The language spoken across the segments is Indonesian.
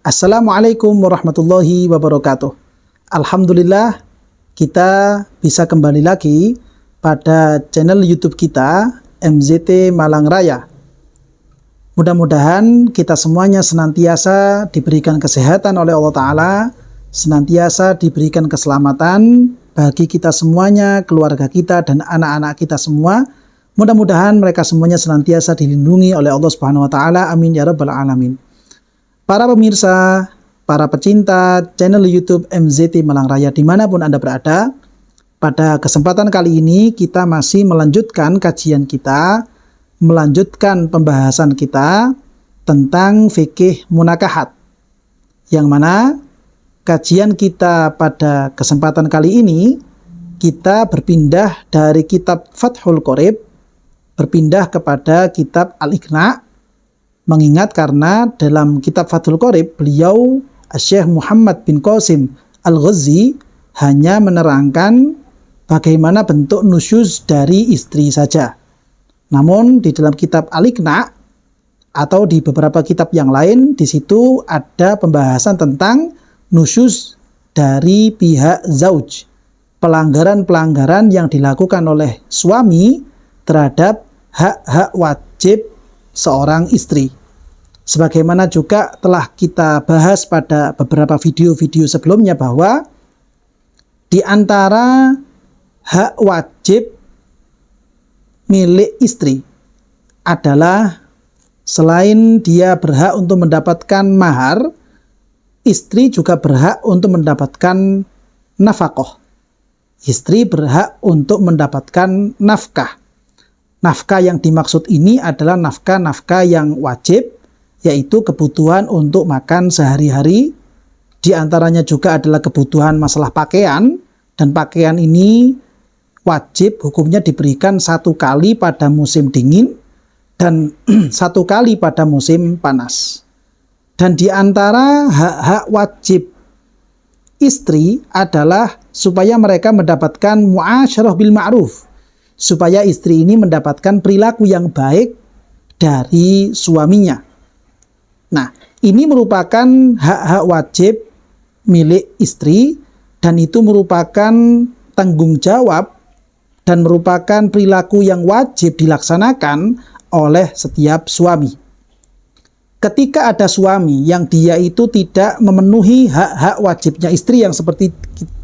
Assalamualaikum warahmatullahi wabarakatuh. Alhamdulillah kita bisa kembali lagi pada channel YouTube kita MZT Malang Raya. Mudah-mudahan kita semuanya senantiasa diberikan kesehatan oleh Allah Ta'ala, senantiasa diberikan keselamatan bagi kita semuanya, keluarga kita dan anak-anak kita semua. Mudah-mudahan mereka semuanya senantiasa dilindungi oleh Allah Subhanahu wa Ta'ala. Amin ya rabbal alamin. Para pemirsa, para pecinta channel YouTube MZT Malang Raya dimanapun Anda berada, pada kesempatan kali ini kita masih melanjutkan kajian kita, melanjutkan pembahasan kita tentang fikih munakahat, yang mana kajian kita pada kesempatan kali ini kita berpindah dari kitab Fathul Qorib berpindah kepada kitab Al-Iqna'. Mengingat karena dalam kitab Fathul Qorib beliau Syekh Muhammad bin Qasim Al-Ghazi hanya menerangkan bagaimana bentuk nusyuz dari istri saja. Namun di dalam kitab Al-Iqna' atau di beberapa kitab yang lain, di situ ada pembahasan tentang nusyuz dari pihak zauj, pelanggaran-pelanggaran yang dilakukan oleh suami terhadap hak-hak wajib seorang istri. Sebagaimana juga telah kita bahas pada beberapa video-video sebelumnya bahwa di antara hak wajib milik istri adalah selain dia berhak untuk mendapatkan mahar, istri juga berhak untuk mendapatkan nafkah. Istri berhak untuk mendapatkan nafkah. Nafkah yang dimaksud ini adalah nafkah-nafkah yang wajib, yaitu kebutuhan untuk makan sehari-hari. Di antaranya juga adalah kebutuhan masalah pakaian, dan pakaian ini wajib hukumnya diberikan 1 kali pada musim dingin dan 1 kali pada musim panas. Dan di antara hak-hak wajib istri adalah supaya mereka mendapatkan muasyarah bil ma'ruf, supaya istri ini mendapatkan perilaku yang baik dari suaminya. Nah, ini merupakan hak-hak wajib milik istri, dan itu merupakan tanggung jawab dan merupakan perilaku yang wajib dilaksanakan oleh setiap suami. Ketika ada suami yang dia itu tidak memenuhi hak-hak wajibnya istri yang seperti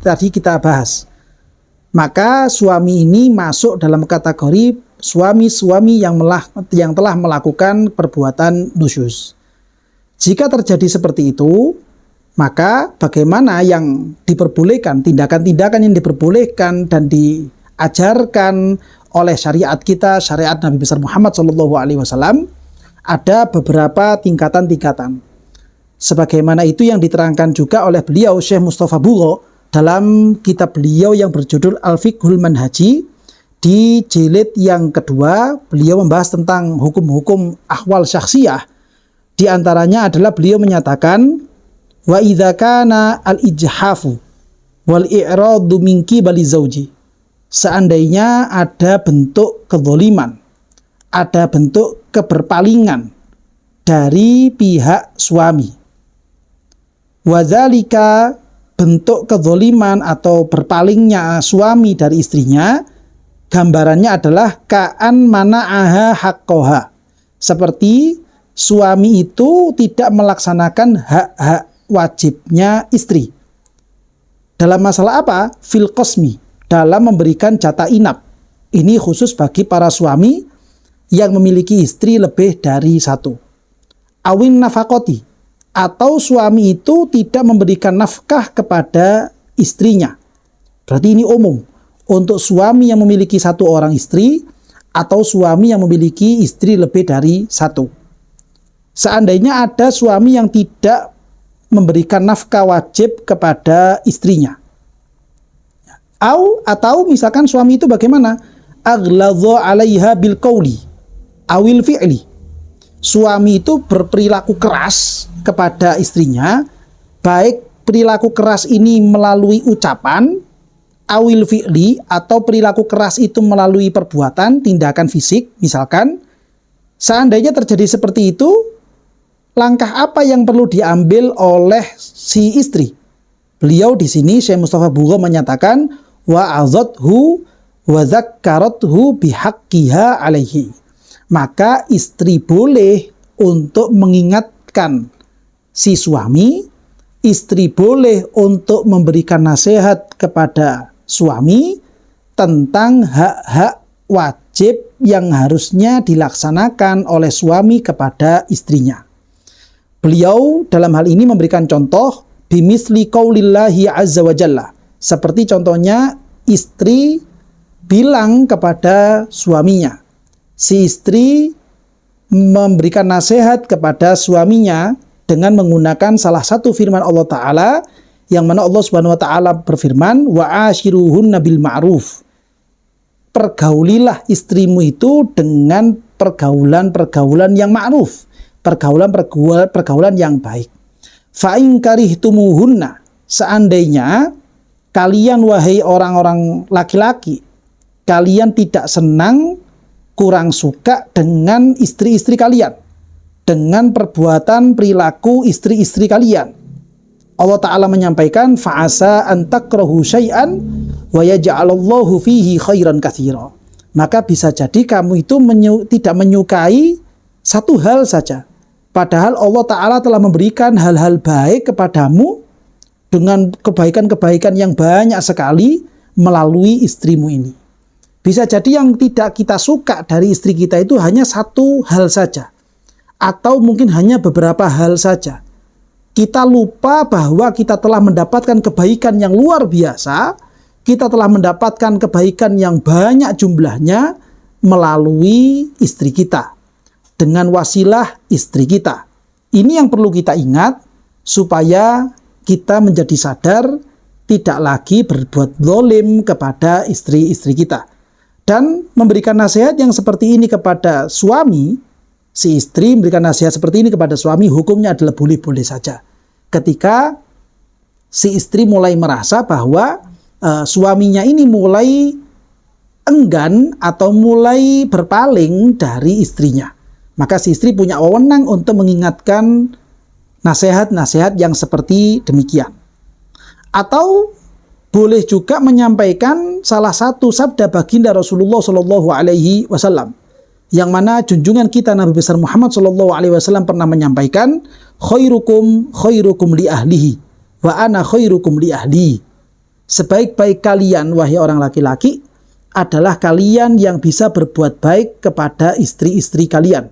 tadi kita bahas, maka suami ini masuk dalam kategori suami-suami yang telah melakukan perbuatan nusyuz. Jika terjadi seperti itu, maka bagaimana yang diperbolehkan, tindakan-tindakan yang diperbolehkan dan diajarkan oleh syariat kita, syariat Nabi besar Muhammad SAW, ada beberapa tingkatan-tingkatan. Sebagaimana itu yang diterangkan juga oleh beliau Syekh Mustafa Bugho dalam kitab beliau yang berjudul Al-Fiqhul Manhaji. Di jilid yang kedua, beliau membahas tentang hukum-hukum ahwal syakhsiyah. Di antaranya adalah beliau menyatakan, wa idza kana al-ijhafu wal i'radu min qibali zauji. Seandainya ada bentuk kezaliman, ada bentuk keberpalingan dari pihak suami. Wa dzalika, bentuk kezaliman atau berpalingnya suami dari istrinya, gambarannya adalah ka'an mana'aha haqqaha, seperti suami itu tidak melaksanakan hak-hak wajibnya istri. Dalam masalah apa? Fil qasmi, dalam memberikan jatah inap. Ini khusus bagi para suami yang memiliki istri lebih dari 1. Awin nafakoti, atau suami itu tidak memberikan nafkah kepada istrinya. Berarti ini umum untuk suami yang memiliki 1 orang istri atau suami yang memiliki istri lebih dari 1. Seandainya ada suami yang tidak memberikan nafkah wajib kepada istrinya, atau misalkan suami itu bagaimana? Aghladha 'alaiha bil qauli awil fi'li. Suami itu berperilaku keras kepada istrinya, baik perilaku keras ini melalui ucapan, awil fi'li, atau perilaku keras itu melalui perbuatan, tindakan fisik misalkan. Seandainya terjadi seperti itu, langkah apa yang perlu diambil oleh si istri? Beliau di sini Syekh Mustafa Bugho menyatakan wa'azathu wa dzakkarathu bihaqqiha alaihi. Maka istri boleh untuk mengingatkan si suami, istri boleh untuk memberikan nasihat kepada suami tentang hak-hak wajib yang harusnya dilaksanakan oleh suami kepada istrinya. Beliau dalam hal ini memberikan contoh bimisli qaulillahi azza wa jalla. Seperti contohnya istri bilang kepada suaminya. Si istri memberikan nasihat kepada suaminya dengan menggunakan salah satu firman Allah Ta'ala, yang mana Allah Subhanahu wa Ta'ala berfirman, wa ashiruhunna bil ma'ruf. Pergaulilah istrimu itu dengan pergaulan-pergaulan yang ma'ruf, pergaulan yang baik. Fa in karihtumuhunna, seandainya kalian wahai orang-orang laki-laki, kalian tidak senang, kurang suka dengan istri-istri kalian, dengan perbuatan perilaku istri-istri kalian. Allah Ta'ala menyampaikan fa'asa an takrahu syai'an wa yaj'alallahu fihi khairan katsira. Maka bisa jadi kamu itu tidak menyukai satu hal saja, padahal Allah Ta'ala telah memberikan hal-hal baik kepadamu dengan kebaikan-kebaikan yang banyak sekali melalui istrimu ini. Bisa jadi yang tidak kita suka dari istri kita itu hanya satu hal saja, atau mungkin hanya beberapa hal saja. Kita lupa bahwa kita telah mendapatkan kebaikan yang luar biasa, kita telah mendapatkan kebaikan yang banyak jumlahnya melalui istri kita, dengan wasilah istri kita. Ini yang perlu kita ingat supaya kita menjadi sadar tidak lagi berbuat zalim kepada istri-istri kita. Dan memberikan nasihat yang seperti ini kepada suami, si istri memberikan nasihat seperti ini kepada suami, hukumnya adalah boleh-boleh saja. Ketika si istri mulai merasa bahwa suaminya ini mulai enggan atau mulai berpaling dari istrinya, maka si istri punya wewenang untuk mengingatkan nasihat-nasihat yang seperti demikian. Atau boleh juga menyampaikan salah satu sabda baginda Rasulullah Shallallahu Alaihi Wasallam, yang mana junjungan kita Nabi besar Muhammad Shallallahu Alaihi Wasallam pernah menyampaikan, khairukum li ahlihi wa ana khairukum li ahli. Sebaik-baik kalian wahai orang laki-laki adalah kalian yang bisa berbuat baik kepada istri-istri kalian.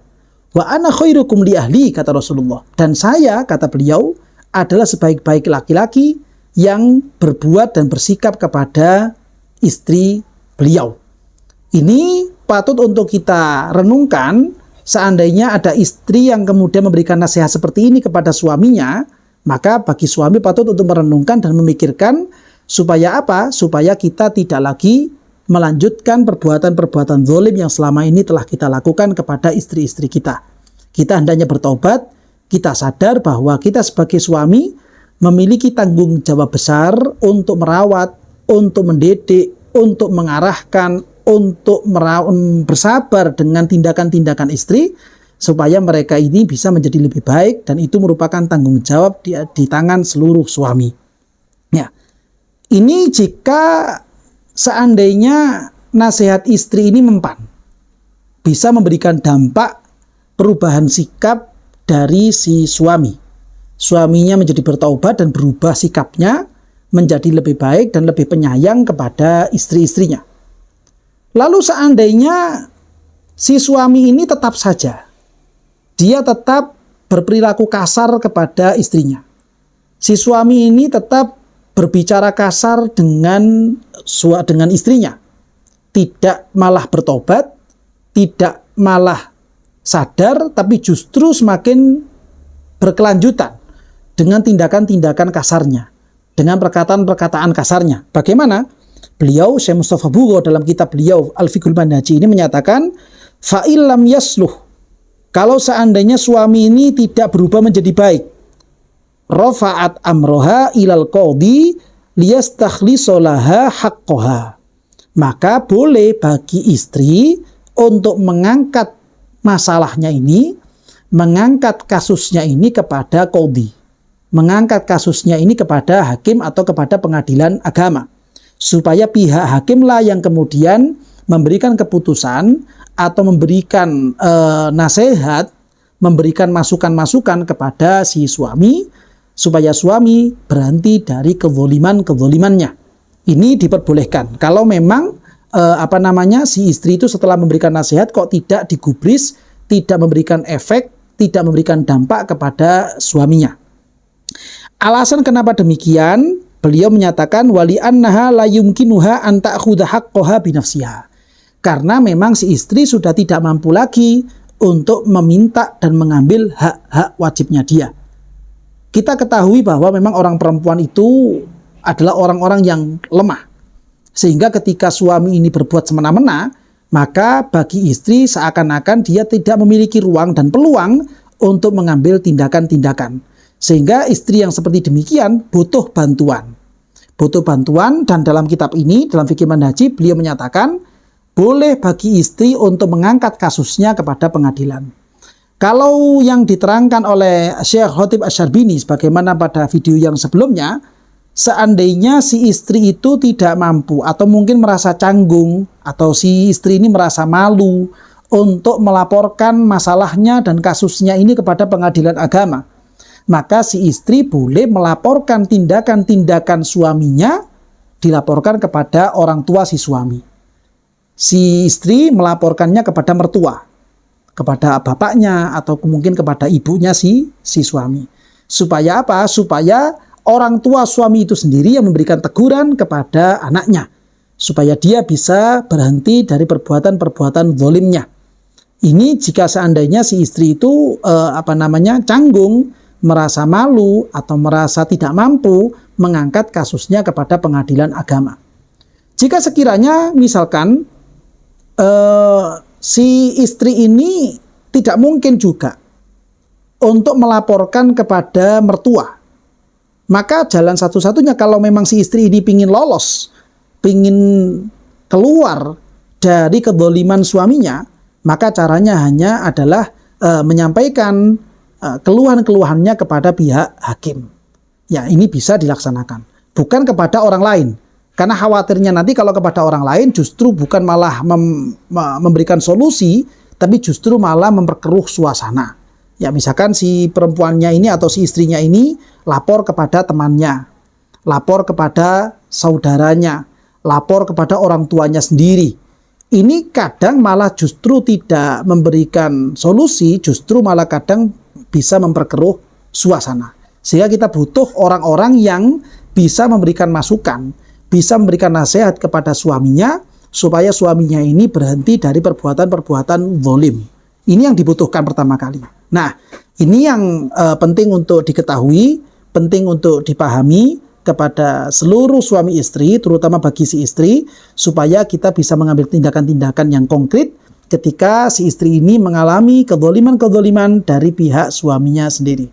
Wa ana khairukum li ahli, kata Rasulullah. Dan saya, kata beliau, adalah sebaik-baik laki-laki yang berbuat dan bersikap kepada istri beliau. Ini patut untuk kita renungkan. Seandainya ada istri yang kemudian memberikan nasihat seperti ini kepada suaminya, maka bagi suami patut untuk merenungkan dan memikirkan supaya apa? Supaya kita tidak lagi melanjutkan perbuatan-perbuatan zalim yang selama ini telah kita lakukan kepada istri-istri kita. Kita hendaknya bertobat, kita sadar bahwa kita sebagai suami memiliki tanggung jawab besar untuk merawat, untuk mendidik, untuk mengarahkan, untuk bersabar dengan tindakan-tindakan istri supaya mereka ini bisa menjadi lebih baik, dan itu merupakan tanggung jawab di tangan seluruh suami. Ya. Ini jika seandainya nasihat istri ini mempan, bisa memberikan dampak perubahan sikap dari si suami. Suaminya menjadi bertaubat dan berubah sikapnya menjadi lebih baik dan lebih penyayang kepada istri-istrinya. Lalu seandainya si suami ini tetap saja, dia tetap berperilaku kasar kepada istrinya. Si suami ini tetap berbicara kasar dengan istrinya. Tidak malah bertobat, tidak malah sadar, tapi justru semakin berkelanjutan dengan tindakan-tindakan kasarnya, dengan perkataan-perkataan kasarnya. Bagaimana? Beliau, Syekh Mustafa Bugho dalam kitab beliau Al-Fiqhul Manhaji ini menyatakan, fa'illam yasluh, kalau seandainya suami ini tidak berubah menjadi baik, rafa'at amroha ilal qadhi liyastakhlisolaha haqqoha, maka boleh bagi istri untuk mengangkat masalahnya ini mengangkat kasusnya ini kepada qadhi, mengangkat kasusnya ini kepada hakim atau kepada pengadilan agama, supaya pihak hakimlah yang kemudian memberikan keputusan atau memberikan nasihat, memberikan masukan-masukan kepada si suami, supaya suami berhenti dari kezalimannya. Ini diperbolehkan kalau memang si istri itu setelah memberikan nasihat kok tidak digubris, tidak memberikan efek, tidak memberikan dampak kepada suaminya. Alasan kenapa demikian, beliau menyatakan wali annaha la yumkinuha an ta'khudha haqqaha bi nafsiha. Karena memang si istri sudah tidak mampu lagi untuk meminta dan mengambil hak-hak wajibnya dia. Kita ketahui bahwa memang orang perempuan itu adalah orang-orang yang lemah. Sehingga ketika suami ini berbuat semena-mena, maka bagi istri seakan-akan dia tidak memiliki ruang dan peluang untuk mengambil tindakan-tindakan. Sehingga istri yang seperti demikian butuh bantuan. Butuh bantuan, dan dalam kitab ini, dalam Fiqh Manhaji, beliau menyatakan boleh bagi istri untuk mengangkat kasusnya kepada pengadilan. Kalau yang diterangkan oleh Syekh Khatib Asy-Syarbini sebagaimana pada video yang sebelumnya, seandainya si istri itu tidak mampu atau mungkin merasa canggung atau si istri ini merasa malu untuk melaporkan masalahnya dan kasusnya ini kepada pengadilan agama, maka si istri boleh melaporkan tindakan-tindakan suaminya, dilaporkan kepada orang tua si suami. Si istri melaporkannya kepada mertua, kepada bapaknya atau mungkin kepada ibunya si suami. Supaya apa? Supaya orang tua suami itu sendiri yang memberikan teguran kepada anaknya, supaya dia bisa berhenti dari perbuatan-perbuatan zalimnya. Ini jika seandainya si istri itu canggung, merasa malu atau merasa tidak mampu mengangkat kasusnya kepada pengadilan agama. Jika sekiranya misalkan si istri ini tidak mungkin juga untuk melaporkan kepada mertua, maka jalan satu-satunya kalau memang si istri ini pingin lolos, pingin keluar dari kezaliman suaminya, maka caranya hanya adalah menyampaikan keluhan-keluhannya kepada pihak hakim. Ya, ini bisa dilaksanakan, bukan kepada orang lain. Karena khawatirnya nanti kalau kepada orang lain justru bukan malah memberikan solusi, tapi justru malah memperkeruh suasana. Ya, misalkan si perempuannya ini atau si istrinya ini lapor kepada temannya, lapor kepada saudaranya, lapor kepada orang tuanya sendiri. Ini kadang malah justru tidak memberikan solusi, justru malah kadang bisa memperkeruh suasana. Sehingga kita butuh orang-orang yang bisa memberikan masukan, bisa memberikan nasihat kepada suaminya, supaya suaminya ini berhenti dari perbuatan-perbuatan zalim. Ini yang dibutuhkan pertama kali. Nah, ini yang penting untuk diketahui, penting untuk dipahami kepada seluruh suami istri, terutama bagi si istri, supaya kita bisa mengambil tindakan-tindakan yang konkret ketika si istri ini mengalami kezaliman-kezaliman dari pihak suaminya sendiri.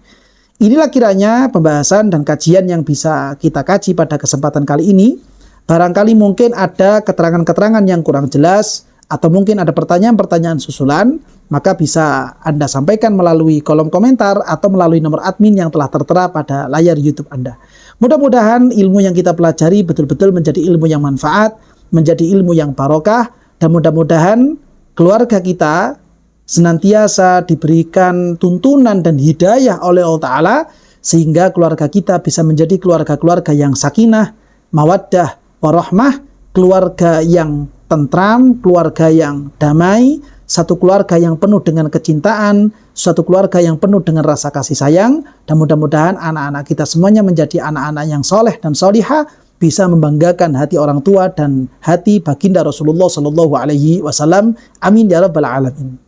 Inilah kiranya pembahasan dan kajian yang bisa kita kaji pada kesempatan kali ini. Barangkali mungkin ada keterangan-keterangan yang kurang jelas, atau mungkin ada pertanyaan-pertanyaan susulan, maka bisa Anda sampaikan melalui kolom komentar atau melalui nomor admin yang telah tertera pada layar YouTube Anda. Mudah-mudahan ilmu yang kita pelajari betul-betul menjadi ilmu yang manfaat, menjadi ilmu yang barokah, dan mudah-mudahan keluarga kita senantiasa diberikan tuntunan dan hidayah oleh Allah Ta'ala, sehingga keluarga kita bisa menjadi keluarga-keluarga yang sakinah, mawaddah, warahmah, keluarga yang tentram, keluarga yang damai, satu keluarga yang penuh dengan kecintaan, satu keluarga yang penuh dengan rasa kasih sayang, dan mudah-mudahan anak-anak kita semuanya menjadi anak-anak yang soleh dan solihah, bisa membanggakan hati orang tua dan hati baginda Rasulullah SAW. Amin ya rabbal alamin.